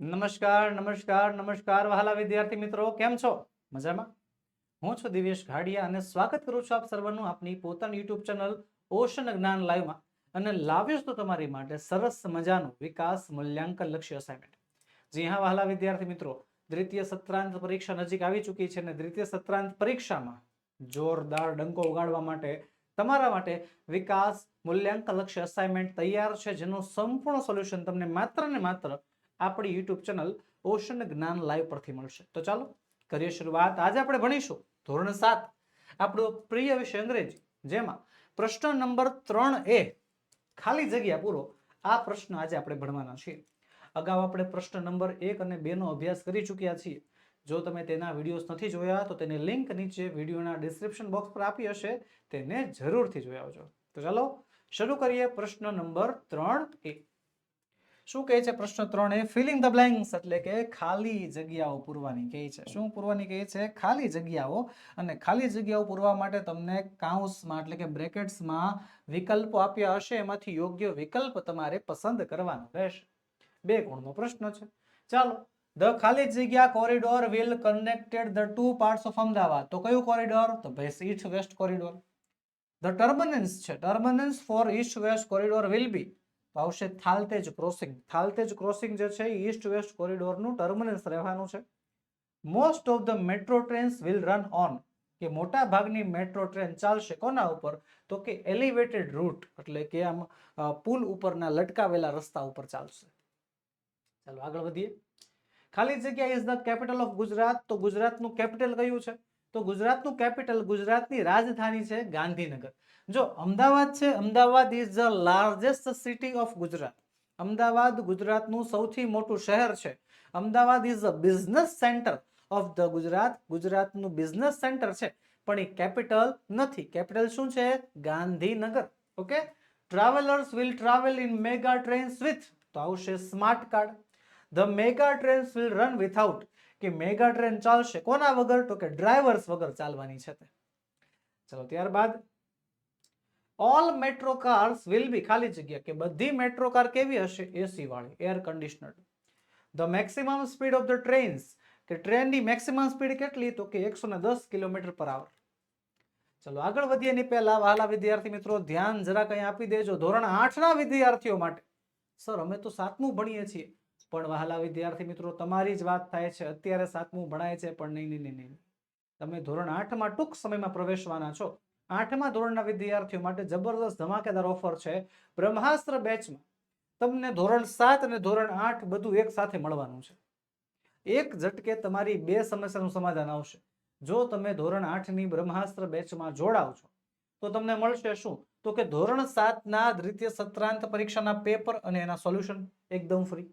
નમસ્કાર નમસ્કાર નમસ્કાર વહાલા વિદ્યાર્થી મિત્રો, કેમ છો? મજામાં? હું છું દિવ્યેશ ઘાડિયા અને સ્વાગત કરું છું આપ સર્વનું આપની પોતાની યુટ્યુબ ચેનલ ઓશન જ્ઞાન લાઈવમાં અને લાવ્યો છું તમારી માટે સરસ મજાનું વિકાસ મૂલ્યાંકન લક્ષ્ય અસાઇનમેન્ટ. જી હા વહાલા વિદ્યાર્થી મિત્રો, દ્વિતીય સત્રાંત પરીક્ષા નજીક આવી ચૂકી છે અને દ્વિતીય સત્રાંત પરીક્ષામાં જોરદાર ડંકો ઉગાડવા માટે તમારા માટે વિકાસ મૂલ્યાંકન લક્ષ્ય અસાઇનમેન્ટ તૈયાર છે, જેનું સંપૂર્ણ સોલ્યુશન તમને માત્ર ને માત્ર આપણી યુટ્યુબ ચેનલ ઓશન જ્ઞાન લાઈવ પરથી મળશે. તો ચાલો કરીએ શરૂઆત. આજે આપણે ભણીશું ધોરણ 7 આપણો પ્રિય વિષય અંગ્રેજી, જેમાં પ્રશ્ન નંબર 3A ખાલી જગ્યા પૂરો. આ પ્રશ્ન આજે આપણે ભણવાના છીએ. અગાઉ આપણે પ્રશ્ન નંબર 1 અને 2 નો અભ્યાસ કરી ચૂક્યા છીએ. જો તમે તેના વિડીયોઝ નથી જોયા તો તેની લિંક નીચે વિડીયોના ડિસ્ક્રિપ્શન બોક્સ પર આપી હશે, તેને જરૂરથી જોઈ આવજો. તો ચાલો શરૂ કરીએ. પ્રશ્ન નંબર 3A શું કહે છે? પ્રશ્ન 3A ફિલિંગ ધ બ્લેન્ક્સ એટલે કે ખાલી જગ્યાઓ પૂરવાની કહે છે. શું પૂરવાની કહે છે? ખાલી જગ્યાઓ. અને ખાલી જગ્યાઓ પૂરવા માટે તમને કાઉન્સમાં એટલે કે બ્રેકેટ્સમાં વિકલ્પો આપ્યા હશે, એમાંથી યોગ્ય વિકલ્પ તમારે પસંદ કરવાનો રહેશે. 2 ગુણનો પ્રશ્ન છે. ચાલો. ધ ખાલી જગ્યા corridor will connected the two parts of Ahmedabad. તો કયું કોરિડોર? તો ભાઈ east west corridor. The terminals છે, terminals for east west corridor will be, તો આવશે થાલતેજ ક્રોસિંગ. થાલતેજ ક્રોસિંગ જે છે ઈસ્ટ વેસ્ટ કોરિડોરનું ટર્મિનસ રહેવાનું છે. Most of the metro trains will run on, કે મોટા ભાગની મેટ્રો ટ્રેન ચાલશે કોના ઉપર? તો કે એલિવેટેડ રૂટ એટલે કે આમ પુલ ઉપરના લટકાવેલા રસ્તા ઉપર ચાલશે. ચાલો આગળ વધીએ. ખાલી જગ્યા is the capital of Gujarat. તો ગુજરાતનું કેપિટલ કયું છે? તો ગુજરાતનું કેપિટલ, ગુજરાતની રાજધાની છે ગાંધીનગર. જો અમદાવાદ છે, Ahmedabad is the largest city of Gujarat. Ahmedabad ગુજરાતનું સૌથી મોટું શહેર છે. Ahmedabad is the business centre of the Gujarat. ગુજરાતનું બિઝનેસ સેન્ટર છે, પણ એ કેપિટલ નથી. કેપિટલ શું છે? Gandhinagar. Okay. Travellers will travel in mega trains with, તો આવશે smart card. The mega trains will run without, કે મેગા ટ્રેન ચાલશે કોના વગર? તો કે ડ્રાઈવર્સ વગર ચાલવાની છે તે. ચલો ત્યારબાદ all metro cars will be, ખાલી જગ્યા, કે બધી મેટ્રો કાર કેવી હશે? એસી વાળી, air conditioned. The maximum speed of the trains, કે ટ્રેનની મેક્સિમમ સ્પીડ કેટલી? તો કે 110 કિલોમીટર પર આવર. ચલો આગળ વધીએ એની પહેલા વહાલા વિદ્યાર્થી મિત્રો ધ્યાન જરા કંઈ આપી દેજો. ધોરણ 8 ના વિદ્યાર્થીઓ માટે, સર અમે તો 7મું ભણીએ છીએ, પણ વહાલા વિદ્યાર્થી મિત્રો તમારી જ વાત થાય છે. અત્યારે 7મું ભણાય છે, પણ નહીં. તમે ધોરણ 8માં ટૂંક સમયમાં પ્રવેશવાના છો. 8મા ધોરણના વિદ્યાર્થીઓ માટે જબરદસ્ત ધમાકેદાર ઓફર છે. બ્રહ્માસ્ત્ર બેચમાં તમને ધોરણ 7 અને ધોરણ 8 બધું એક સાથે મળવાનું છે. એક ઝટકે તમારી 2 સમસ્યાનું સમાધાન આવશે. જો તમે ધોરણ 8ની બ્રહ્માસ્ત્ર બેચમાં જોડાવ છો તો તમને મળશે શું? તો કે ધોરણ 7ના દ્વિતીય સત્રાંત પરીક્ષાના પેપર અને એના સોલ્યુશન એકદમ ફ્રી.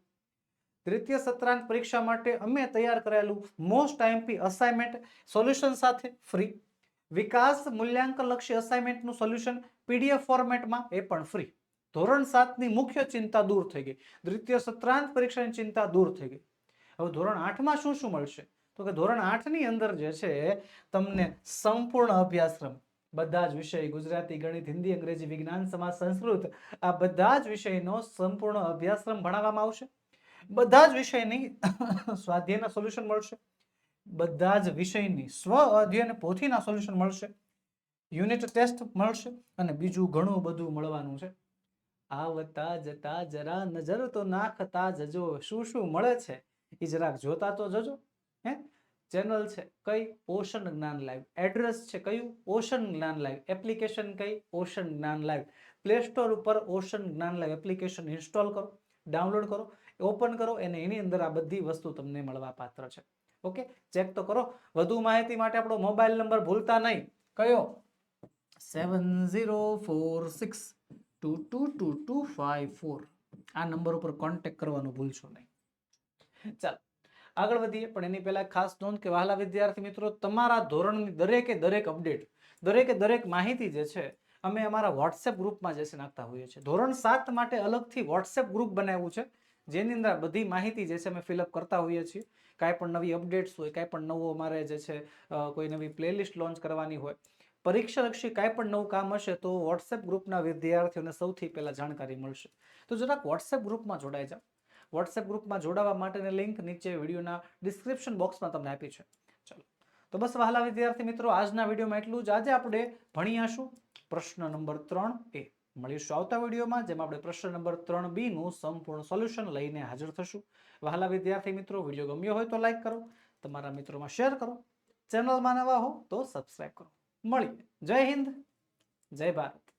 દ્વિતીય સત્રાંત પરીક્ષા માટે અમે તૈયાર કરેલું મોસ્ટ આઈએમપી અસાઇનમેન્ટ સોલ્યુશન સાથે ફ્રી. વિકાસ મૂલ્યાંકન લક્ષી અસાઇનમેન્ટનું સોલ્યુશન પીડીએફ ફોર્મેટમાં, એ પણ ફ્રી. ધોરણ 7ની મુખ્ય ચિંતા દૂર થઈ ગઈ. દ્વિતીય સત્રાંત પરીક્ષાની ચિંતા દૂર થઈ ગઈ. હવે ધોરણ 8માં શું શું મળશે? તો કે ધોરણ 8ની અંદર જે છે તમને સંપૂર્ણ અભ્યાસક્રમ, બધા જ વિષય, ગુજરાતી, ગણિત, હિન્દી, અંગ્રેજી, વિજ્ઞાન, સમાજ, સંસ્કૃત, આ બધા જ વિષયનો સંપૂર્ણ અભ્યાસક્રમ ભણાવવામાં આવશે. બધા જ વિષયની સ્વાધ્યાયના સોલ્યુશન મળશે. બધા જ વિષયની સ્વ અધ્યયન પોથીના સોલ્યુશન મળશે. યુનિટ ટેસ્ટ મળશે અને બીજું ઘણું બધું મળવાનું છે. આવતા જતા જરા નજર તો નાખતા જજો. શું શું મળે છે એ જરાક જોતા તો જજો. હે, ચેનલ છે કઈ? ઓશન જ્ઞાન લાઈવ. એડ્રેસ છે કયું? ઓશન જ્ઞાન લાઈવ. એપ્લિકેશન કઈ? ઓશન જ્ઞાન લાઈવ. પ્લે સ્ટોર ઉપર ઓશન જ્ઞાન લાઈવ એપ્લિકેશન ઇન્સ્ટોલ કરો, ડાઉનલોડ કરો, ઓપન કરો અને એની અંદર આ બધી વસ્તુ તમને મળવા પાત્ર છે. ઓકે, ચેક તો કરો. વધુ માહિતી માટે આપણો મોબાઈલ નંબર ભૂલતા નહીં. કયો? 7046222254. આ નંબર ઉપર કોન્ટેક્ટ કરવાનું ભૂલશો નહીં. ચાલો આગળ વધીએ, પણ એની પહેલા ખાસ નોંધ કે વહાલા વિદ્યાર્થી મિત્રો, તમારા ધોરણની દરેકે દરેક અપડેટ, દરેકે દરેક માહિતી જે છે અમે અમારા વોટ્સએપ ગ્રુપમાં જે છે નાખતા હોઈએ છીએ. ધોરણ 7 માટે અલગથી વોટ્સએપ ગ્રુપ બનાવ્યું છે, જેની અંદર બધી માહિતી જે છે અમે ફિલઅપ કરતા હોઈએ છીએ. કાંઈ પણ નવી અપડેટ્સ હોય, કાંઈ પણ નવું અમારે જે છે કોઈ નવી પ્લેલિસ્ટ લોન્ચ કરવાની હોય, પરીક્ષાલક્ષી કાંઈ પણ નવું કામ હશે તો વોટ્સએપ ગ્રુપના વિદ્યાર્થીઓને સૌથી પહેલા જાણકારી મળશે. તો જરાક વોટ્સએપ ગ્રુપમાં જોડાઈ જાઓ. વોટ્સએપ ગ્રુપમાં જોડાવા માટેની લિંક નીચે વિડીયોના ડિસ્ક્રિપ્શન બોક્સમાં તમને આપી છે. ચલો તો બસ વહાલા વિદ્યાર્થી મિત્રો, આજના વિડીયોમાં એટલું જ. આજે આપણે ભણીશું પ્રશ્ન નંબર 3A. મળીશું આવતા વિડીયોમાં, જેમાં આપણે પ્રશ્ન નંબર 3B નું સંપૂર્ણ સોલ્યુશન લઈને હાજર થશું. વહાલા વિદ્યાર્થી મિત્રો, વિડીયો ગમ્યો હોય તો લાઈક કરો, તમારા મિત્રોમાં શેર કરો, ચેનલમાં નવા હો તો સબસ્ક્રાઇબ કરો. મળીએ. જય હિન્દ, જય ભારત.